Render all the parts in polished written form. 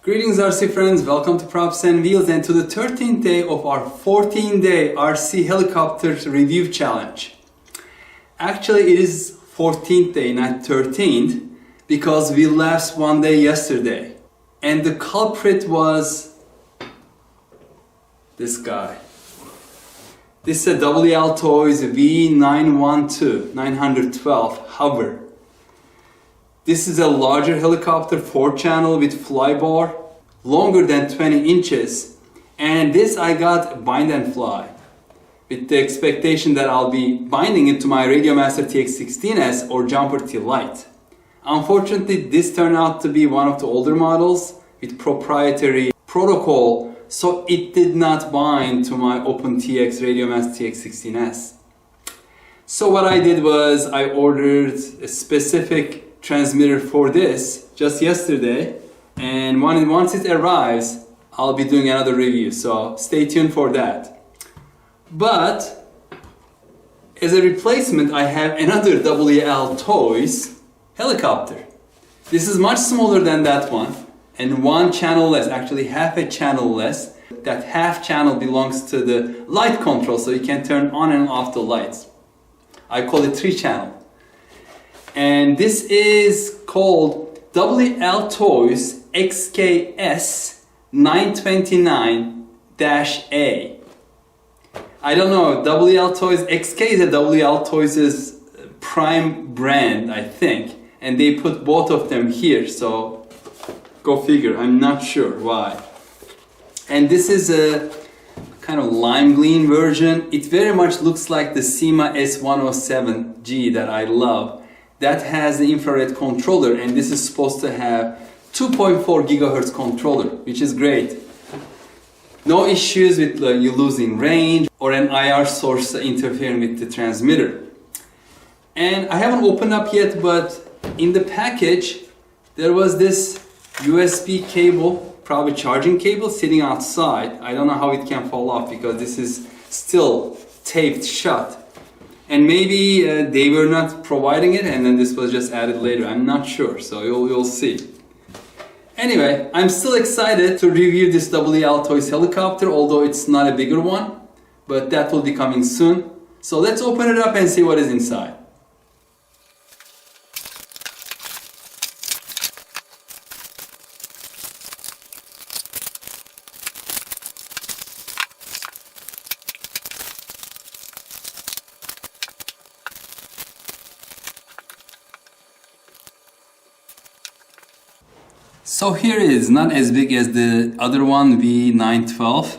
Greetings RC friends, welcome to Props and Wheels and to the 13th day of our 14-day RC helicopter review challenge. Actually it is 14th day, not 13th, because we lapsed one day yesterday. And the culprit was this guy. This is a WLtoys V912 Hover. This is a larger helicopter, 4-channel with flybar, longer than 20 inches. And this I got bind and fly, with the expectation that I'll be binding it to my Radiomaster TX16S or Jumper T-Lite. Unfortunately, this turned out to be one of the older models with proprietary protocol, so it did not bind to my OpenTX Radiomaster TX16S. So what I did was I ordered a specific transmitter for this just yesterday, and once it arrives I'll be doing another review, so stay tuned for that. But as a replacement I have another WLtoys helicopter. This is much smaller than that one and one channel less, actually half a channel less. That half channel belongs to the light control, so you can turn on and off the lights. I call it 3-channel. And this is called WLtoys XKS S929-A. I don't know, WLtoys XK is a WLtoys' prime brand, I think. And they put both of them here, so go figure, I'm not sure why. And this is a kind of lime green version. It very much looks like the SEMA S107G that I love. That has the infrared controller, and this is supposed to have 2.4 gigahertz controller, which is great. No issues with you losing range or an IR source interfering with the transmitter. And I haven't opened up yet, but in the package there was this USB cable, probably charging cable, sitting outside. I don't know how it can fall off because this is still taped shut. And maybe they were not providing it and then this was just added later. I'm not sure, so you'll see. Anyway, I'm still excited to review this WLtoys helicopter, although it's not a bigger one, but that will be coming soon. So let's open it up and see what is inside. So here it is, not as big as the other one, V912,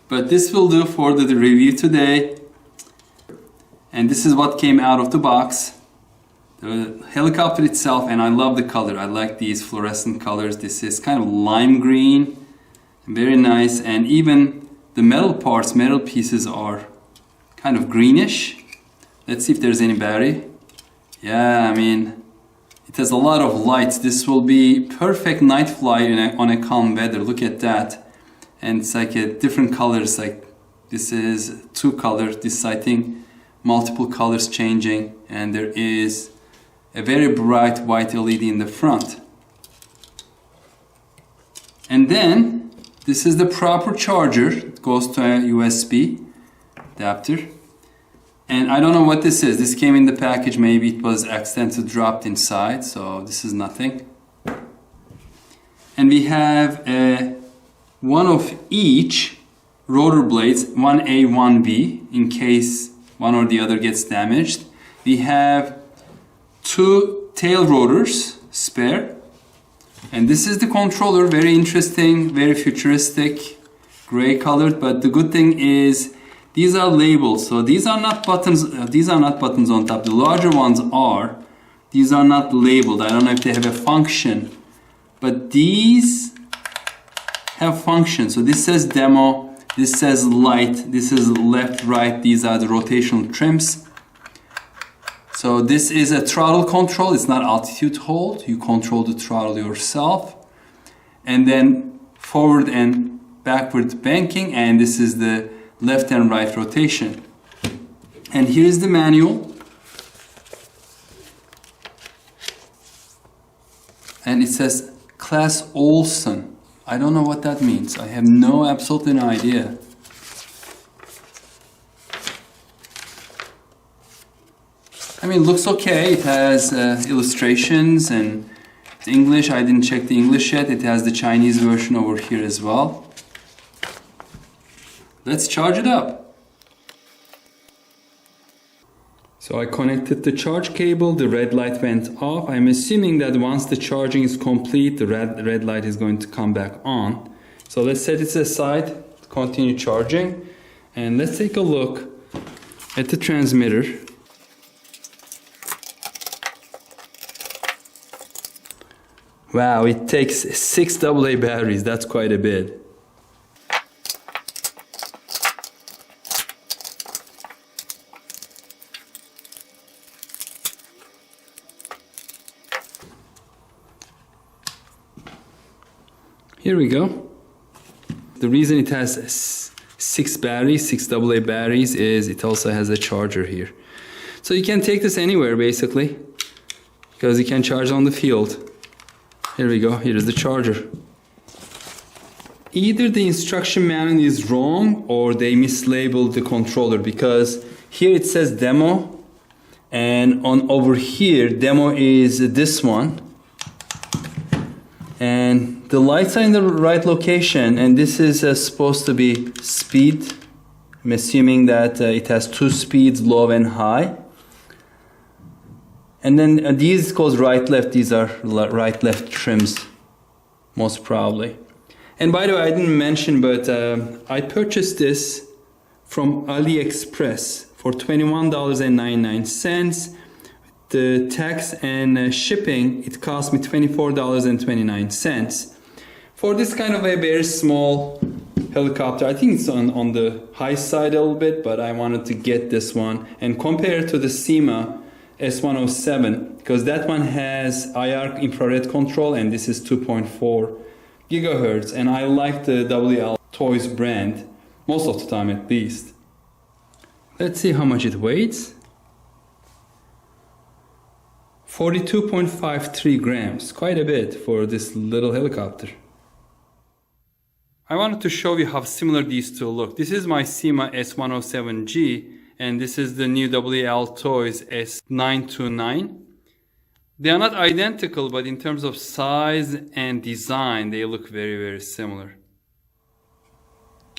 but this will do for the review today. And this is what came out of the box. The helicopter itself, and I love the color. I like these fluorescent colors. This is kind of lime green, very nice, and even the metal parts, metal pieces are kind of greenish. Let's see if there's any battery. Yeah, I mean, it has a lot of lights. This will be perfect night fly on a calm weather. Look at that. And it's like a different colors, like this is 2 colors, this I think multiple colors changing, and there is a very bright white LED in the front. And then this is the proper charger. It goes to a USB adapter. And I don't know what this is. This came in the package. Maybe it was accidentally dropped inside, so this is nothing. And we have one of each rotor blades, 1A, 1B, in case one or the other gets damaged. We have 2 tail rotors, spare. And this is the controller, very interesting, very futuristic, gray colored, but the good thing is these are labeled, so these are not buttons. These are not buttons on top. The larger ones are. These are not labeled. I don't know if they have a function, but these have function. So this says demo. This says light. This is left, right. These are the rotational trims. So this is a throttle control. It's not altitude hold. You control the throttle yourself, and then forward and backward banking. And this is the left and right rotation. And here is the manual, and it says Class Olson. I don't know what that means. I have absolutely no idea. I mean, it looks okay. It has illustrations and it's English. I didn't check the English yet. It has the Chinese version over here as well. Let's charge it up. So I connected the charge cable, the red light went off. I'm assuming that once the charging is complete, the red light is going to come back on. So let's set it aside, continue charging, and let's take a look at the transmitter. Wow, it takes 6 AA batteries, that's quite a bit. Here we go. The reason it has 6 batteries, 6 AA batteries, is it also has a charger here. So you can take this anywhere basically, because you can charge on the field. Here we go, here is the charger. Either the instruction manual is wrong or they mislabeled the controller, because here it says demo and on over here demo is this one. And the lights are in the right location, and this is supposed to be speed. I'm assuming that it has 2 speeds, low and high. And then these goes right left, these are right left trims, most probably. And by the way, I didn't mention, but I purchased this from AliExpress for $21.99. The tax and shipping, it cost me $24.29. For this kind of a very small helicopter, I think it's on the high side a little bit, but I wanted to get this one and compare it to the SEMA S107, because that one has IR infrared control and this is 2.4 gigahertz, and I like the WLtoys brand, most of the time at least. Let's see how much it weighs. 42.53 grams, quite a bit for this little helicopter. I wanted to show you how similar these two look. This is my SEMA S107G, and this is the new WLtoys S929. They are not identical, but in terms of size and design, they look very, very similar.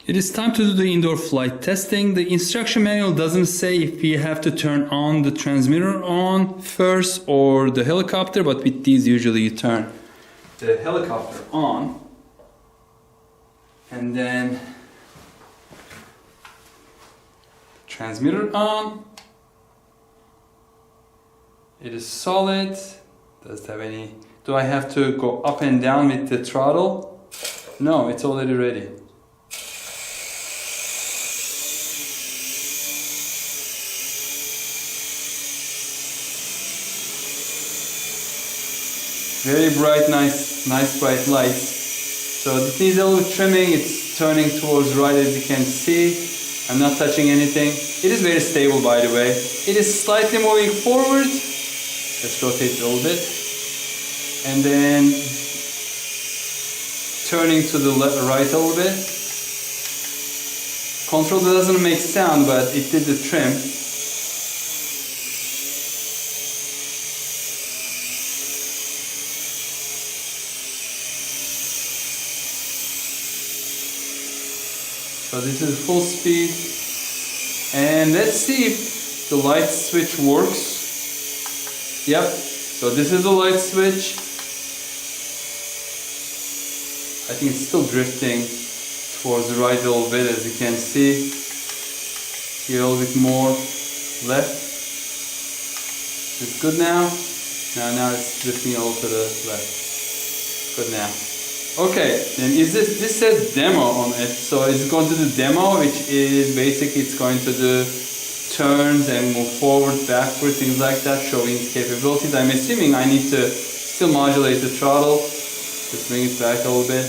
It is time to do the indoor flight testing. The instruction manual doesn't say if you have to turn on the transmitter on first or the helicopter, but with these usually you turn the helicopter on and then transmitter on. It is solid. Does it have any... Do I have to go up and down with the throttle? No, it's already ready. Very bright, nice bright lights. So this needs a little trimming. It's turning towards right, as you can see. I'm not touching anything. It is very stable, by the way. It is slightly moving forward. Let's rotate it a little bit. And then turning to the right a little bit. Control doesn't make sound, but it did the trim. So this is full speed, and let's see if the light switch works. Yep, so this is the light switch. I think it's still drifting towards the right a little bit, as you can see. Here a little bit more left. It's good now. Now it's drifting a little to the left. Good now. Okay, then this says demo on it, so it's going to do demo, which is basically it's going to do turns and move forward, backward, things like that, showing its capabilities. I'm assuming I need to still modulate the throttle, just bring it back a little bit.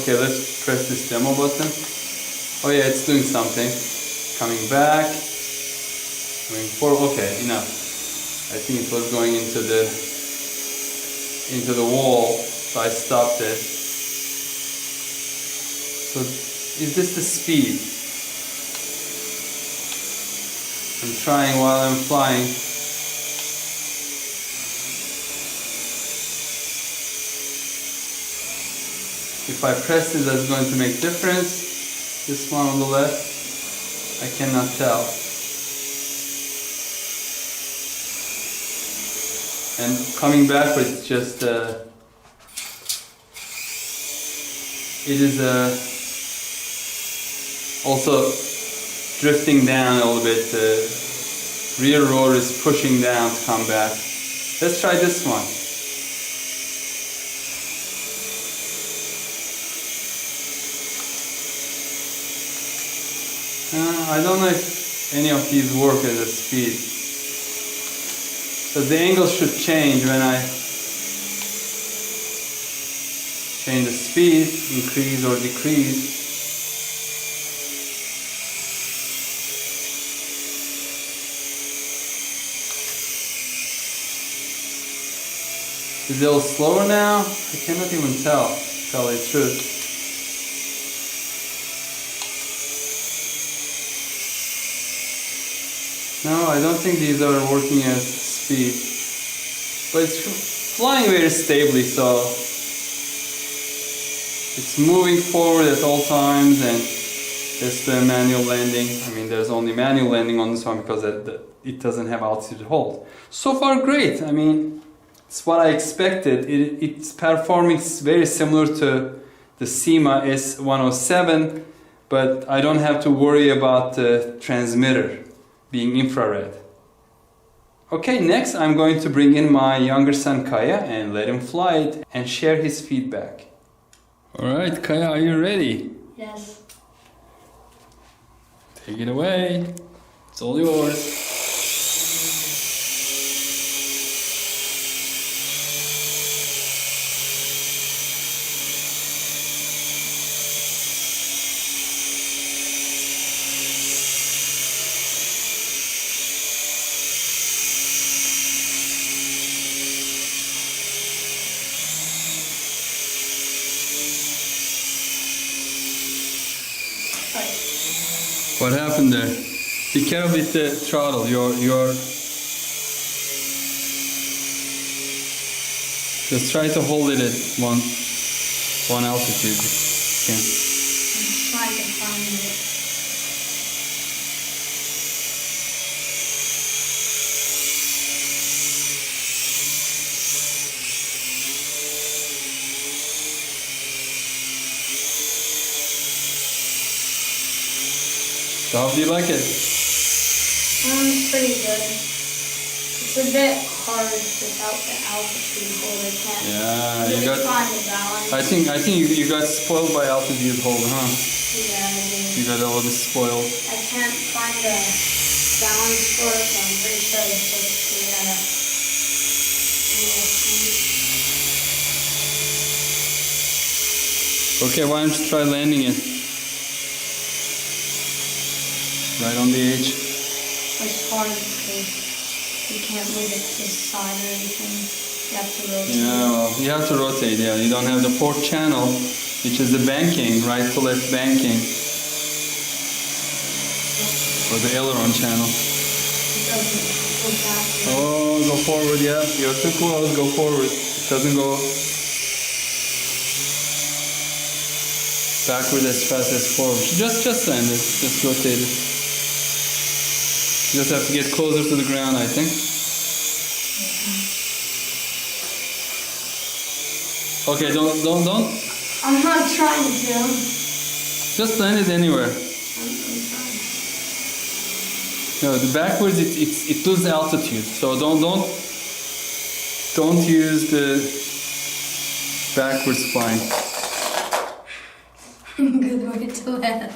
Okay, let's press this demo button. Oh yeah, it's doing something. Coming back, moving forward. Okay, enough. I think it was going into the into the wall, so I stopped it. So is this the speed? I'm trying while I'm flying. If I press this, that's going to make difference. This one on the left, I cannot tell. And coming backwards, it's just it is also drifting down a little bit. The rear rotor is pushing down to come back. Let's try this one. I don't know if any of these work at a speed. So the angle should change when I change the speed, increase or decrease. Is it a little slower now? I cannot even tell the truth. No, I don't think these are working at speed. But it's flying very stably, so it's moving forward at all times, and there's the manual landing. I mean, there's only manual landing on this one because it doesn't have altitude hold. So far, great. I mean, it's what I expected. It's performing very similar to the SEMA S107, but I don't have to worry about the transmitter being infrared. Okay, next I'm going to bring in my younger son Kaya and let him fly it and share his feedback. Alright, Kaya, are you ready? Yes. Take it away. It's all yours. What happened there? Be careful with the throttle. Just try to hold it at one altitude. If you can. I'm trying to find it. So how do you like it? Pretty good. It's a bit hard without the altitude hold. I can't really find the balance. I think you got spoiled by altitude hold, huh? Yeah, I did. You got a little bit spoiled. I can't find the balance for it, so I'm pretty sure it's just the Okay, why don't you try landing it? Right on the edge. It's hard because you can't move it to the side or anything. You have to rotate. Yeah, well, you have to rotate, yeah. You don't have the fourth channel, which is the banking, right to left banking. Or the aileron channel. It doesn't go back. Oh, go forward, yeah. You're too close, go forward. It doesn't go backward as fast as forward. Just land it, just rotate it. You just have to get closer to the ground, I think. Okay, don't. I'm not trying to. Just land it anywhere. I'm trying. No, the backwards it loses altitude. So don't use the backwards flying. Good way to land.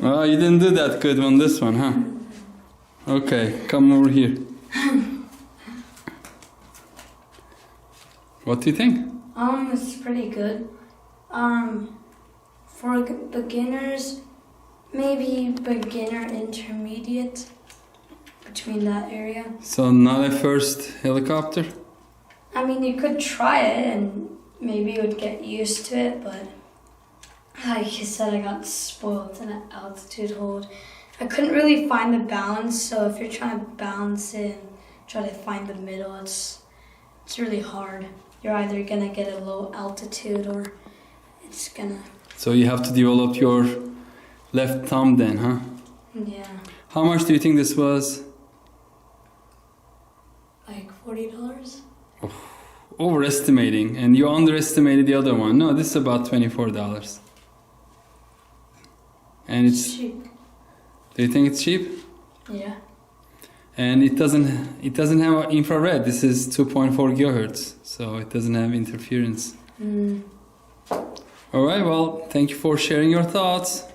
Oh, you didn't do that good on this one, huh? Okay, come over here. What do you think? It's pretty good. For beginners, maybe beginner intermediate, between that area. So not a first helicopter? I mean, you could try it and maybe you would get used to it, but like you said, I got spoiled in an altitude hold. I couldn't really find the balance, so if you're trying to balance it and try to find the middle, it's really hard. You're either gonna get a low altitude or it's gonna... So you have to develop your left thumb then, huh? Yeah. How much do you think this was? Like $40? Overestimating, and you underestimated the other one. No, this is about $24. And it's cheap. Do you think it's cheap? Yeah. And it doesn't have infrared. This is 2.4 gigahertz, so it doesn't have interference. All right, well, thank you for sharing your thoughts.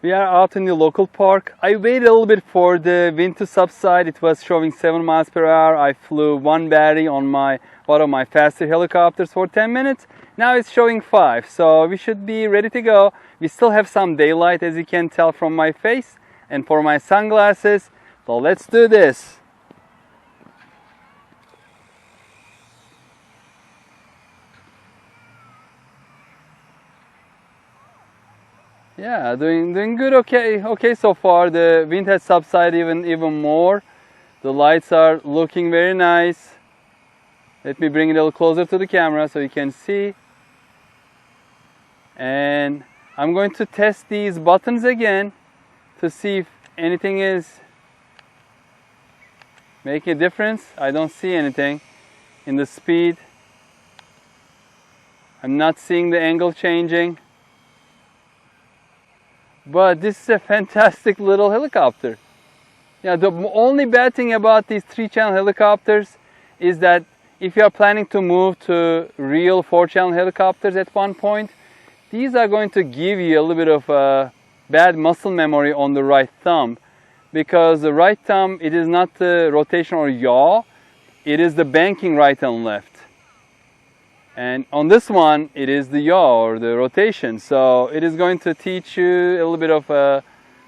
We are out in the local park. I waited a little bit for the wind to subside. It was showing 7 miles per hour. I flew one battery on one of my faster helicopters for 10 minutes. Now it's showing 5, so we should be ready to go. We still have some daylight, as you can tell from my face and for my sunglasses. So let's do this. Yeah, doing good. Okay so far. The wind has subsided even more. The lights are looking very nice. Let me bring it a little closer to the camera so you can see. And I'm going to test these buttons again to see if anything is making a difference. I don't see anything in the speed. I'm not seeing the angle changing. But this is a fantastic little helicopter. Yeah, the only bad thing about these 3-channel helicopters is that if you are planning to move to real 4-channel helicopters at one point, these are going to give you a little bit of bad muscle memory on the right thumb, because the right thumb, it is not the rotation or yaw, it is the banking right and left. And on this one, it is the yaw or the rotation. So it is going to teach you a little bit of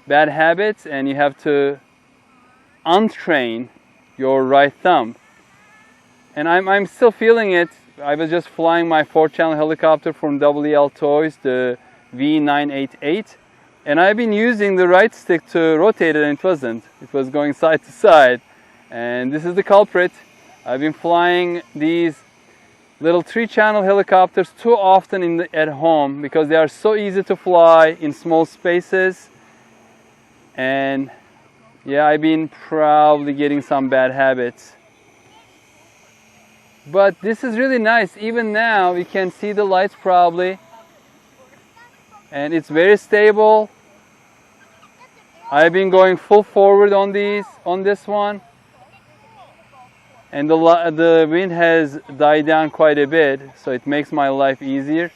bad habits, and you have to untrain your right thumb. And I'm still feeling it. I was just flying my 4-channel helicopter from WLtoys, the V988. And I've been using the right stick to rotate it, and it wasn't. It was going side to side. And this is the culprit. I've been flying these little 3-channel helicopters too often at home because they are so easy to fly in small spaces. And yeah, I've been probably getting some bad habits. But this is really nice. Even now, you can see the lights probably. And it's very stable. I've been going full forward on this one. And the wind has died down quite a bit, so it makes my life easier.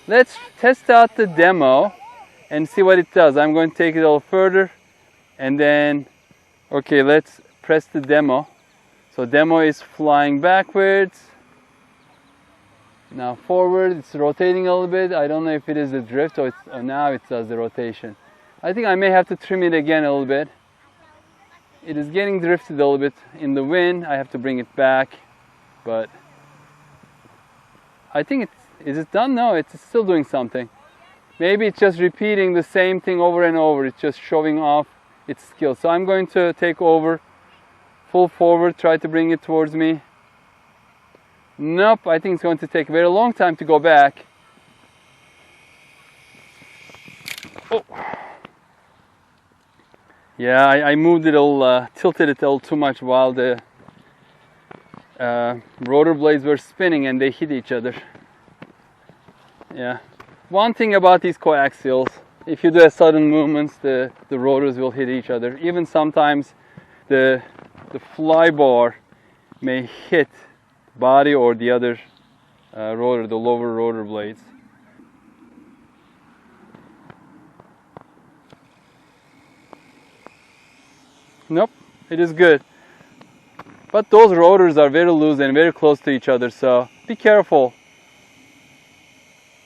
Let's test out the demo and see what it does. I'm going to take it a little further, and then, okay, let's press the demo. So demo is flying backwards. Now forward, it's rotating a little bit. I don't know if it is the drift or now it does the rotation. I think I may have to trim it again a little bit. It is getting drifted a little bit in the wind. I have to bring it back, but I think is it done? No, it's still doing something. Maybe it's just repeating the same thing over and over. It's just showing off its skill. So I'm going to take over, full forward, try to bring it towards me. Nope, I think it's going to take a very long time to go back. Oh. Yeah, I moved it a little, tilted it a little too much while the rotor blades were spinning and they hit each other. Yeah. One thing about these coaxials, if you do a sudden movements, the rotors will hit each other. Even sometimes the fly bar may hit body or the other rotor, the lower rotor blades. Nope, it is good. But those rotors are very loose and very close to each other, so be careful.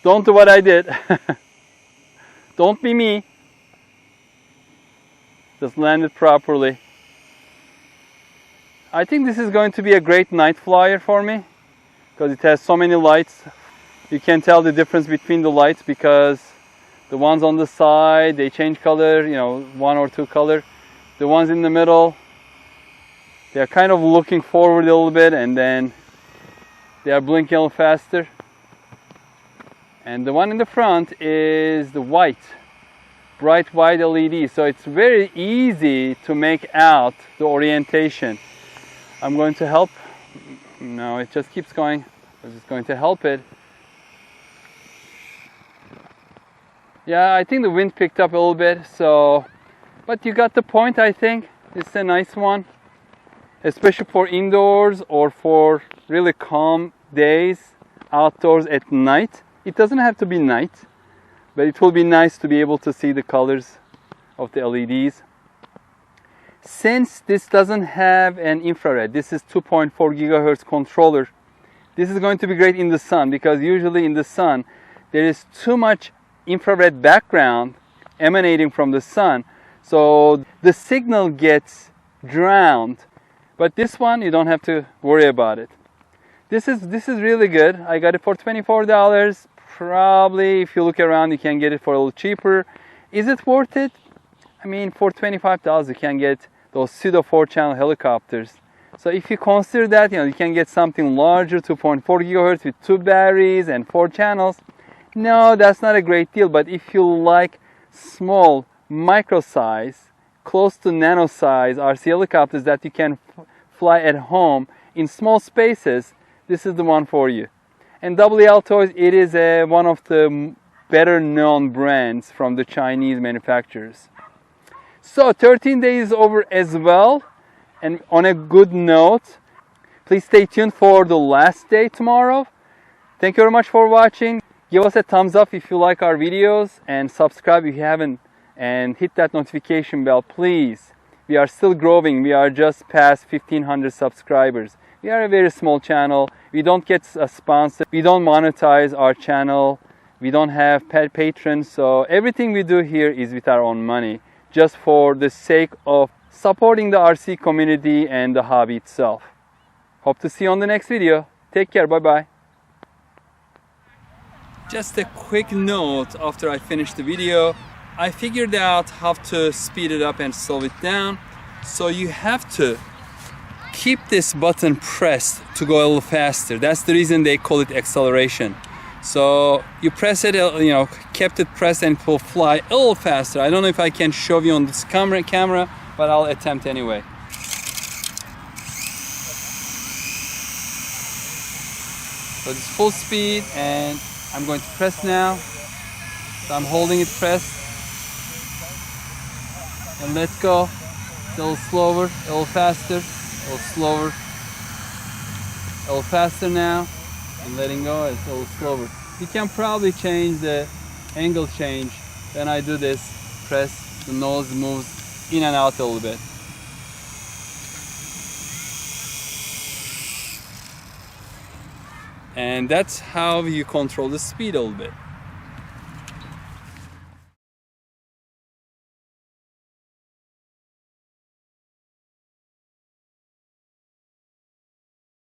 Don't do what I did. Don't be me. Just land it properly. I think this is going to be a great night flyer for me because it has so many lights. You can tell the difference between the lights because the ones on the side, they change color, you know, 1 or 2 color. The ones in the middle, they're kind of looking forward a little bit and then they are blinking a little faster. And the one in the front is the white, bright white LED. So it's very easy to make out the orientation. I'm going to help. No, it just keeps going. I'm just going to help it. Yeah, I think the wind picked up a little bit, so, but you got the point, I think. It's a nice one, especially for indoors or for really calm days outdoors at night. It doesn't have to be night, but it will be nice to be able to see the colors of the LEDs. Since this doesn't have an infrared, this is 2.4 gigahertz controller. This is going to be great in the sun because usually in the sun there is too much infrared background emanating from the sun, so the signal gets drowned. But this one you don't have to worry about it. This is really good. I got it for $24. Probably if you look around you can get it for a little cheaper. Is it worth it? I mean, for $25 you can get those pseudo 4-channel helicopters. So if you consider that, you know, you can get something larger, 2.4 gigahertz with 2 batteries and 4 channels. No, that's not a great deal. But if you like small, micro size, close to nano size RC helicopters that you can fly at home in small spaces, this is the one for you. And WLtoys, it is one of the better known brands from the Chinese manufacturers. So 13 days is over as well. And on a good note, please stay tuned for the last day tomorrow. Thank you very much for watching. Give us a thumbs up if you like our videos and subscribe if you haven't, and hit that notification bell, please. We are still growing. We are just past 1,500 subscribers. We are a very small channel. We don't get a sponsor. We don't monetize our channel. We don't have patrons. So everything we do here is with our own money, just for the sake of supporting the RC community and the hobby itself. Hope to see you on the next video. Take care. Bye-bye. Just a quick note after I finished the video. I figured out how to speed it up and slow it down. So you have to keep this button pressed to go a little faster. That's the reason they call it acceleration. So you press it, you know, kept it pressed and it will fly a little faster. I don't know if I can show you on this camera, but I'll attempt anyway. So it's full speed and I'm going to press now. So I'm holding it pressed. And let go. It's a little slower, a little faster, a little slower, a little faster now. And letting go, it's a little slower. You can probably change the angle change. When I do this, press, the nose moves in and out a little bit. And that's how you control the speed a little bit.